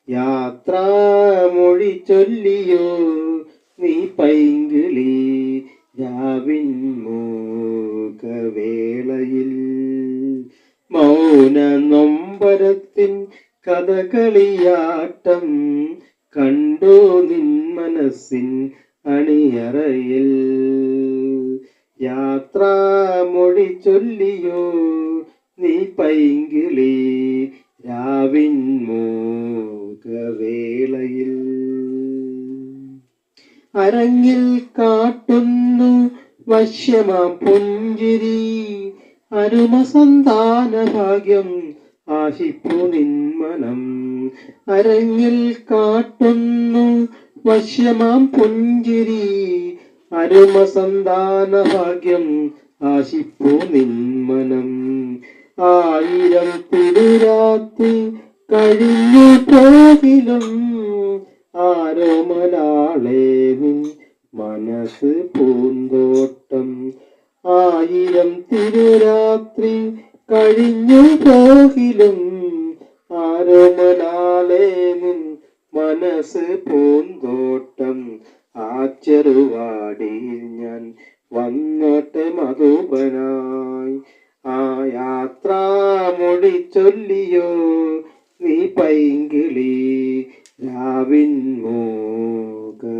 യാത്രാമൊഴി ചൊല്ലിയോ നീ പൈങ്കിളി രാവിൻ മൂകവേളയിൽ. മൗന നൊമ്പരത്തിൻ കഥകളിയാട്ടം കണ്ടു നിൻ മനസ്സിൻ അണിയറയിൽ. യാത്രാമൊഴി ചൊല്ലിയോ നീ പൈങ്കിളി രാവിൻ മൂകവേളയിൽ. അരങ്ങിൽ കാട്ടുന്നു വശ്യമാം പുഞ്ചിരി, അരുമസന്താന ഭാഗ്യം ആശിപ്പു നിന്മനം. അരങ്ങിൽ കാട്ടുന്നു വശ്യമാം പുഞ്ചിരി, അരുമസന്താന ഭാഗ്യം ആശിപ്പു നിന്മനം. ആയിരം തിരുരാത്രി കഴിഞ്ഞു പോകിലും ആരോമലാളെ നിൻ മനസ്സ് പൂന്തോട്ടം. ആയിരം തിരുരാത്രി കഴിഞ്ഞു പോകിലും ആരോമലാളെ നിൻ മനസ്സ് പൂന്തോട്ടം. ആ ചെറുവാടിയിൽ ഞാൻ വന്നോട്ടെ മധുപനായി. ആ യാത്രാമൊഴി ചൊല്ലിയോ നീ പൈങ്കിളി രാവിൻ മൂകവേളയിൽ.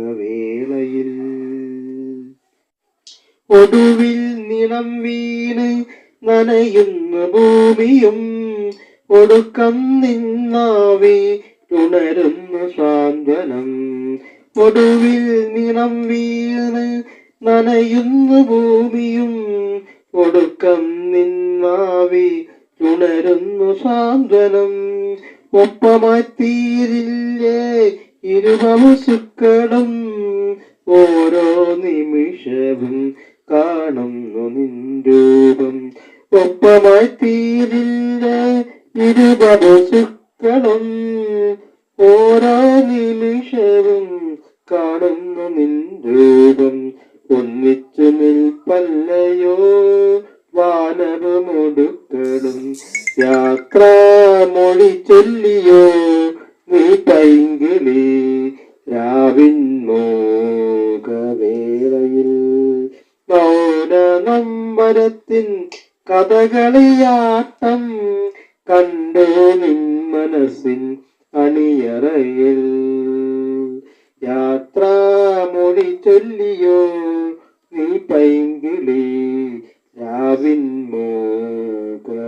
ഒടുവിൽ നിലം വീണ് നനയുന്ന ഭൂമിയും ഒടുക്കം നിന്നാവി ഉണരുന്ന സാന്ത്വനം. ഒടുവിൽ നിലം വീണ് നനയുന്ന ഭൂമിയും ഒടുക്കം നിന്നാവി ഉണരുന്നു സാന്ത്വനം. ഒപ്പമായി തീരില്ലേ ഇരുവശുക്കളും, ഓരോ നിമിഷവും കാണുന്നു നിൻ രൂപം. ഒപ്പമായി തീരില്ലേ ഇരുവശുക്കളും, ഓരോ നിമിഷവും കാണുന്നു നിൻ രൂപം. ഒന്നിച്ചു നിൽപ്പല്ലയോ വാനവമൊടുക്കളും, യാത്രാമൊഴി ചൊല്ലിയോ നീ പൈങ്കിളി രാവിൻ മൂകവേളയിൽ. മൗന നൊമ്പരത്തിൻ കഥകളിയാട്ടം കണ്ടു നിൻ മനസ്സിൻ അണിയറയിൽ. യാത്രാമൊഴി ചൊല്ലിയോ നീ പൈങ്കിളി രാവിൻ മൂകവേളയിൽ.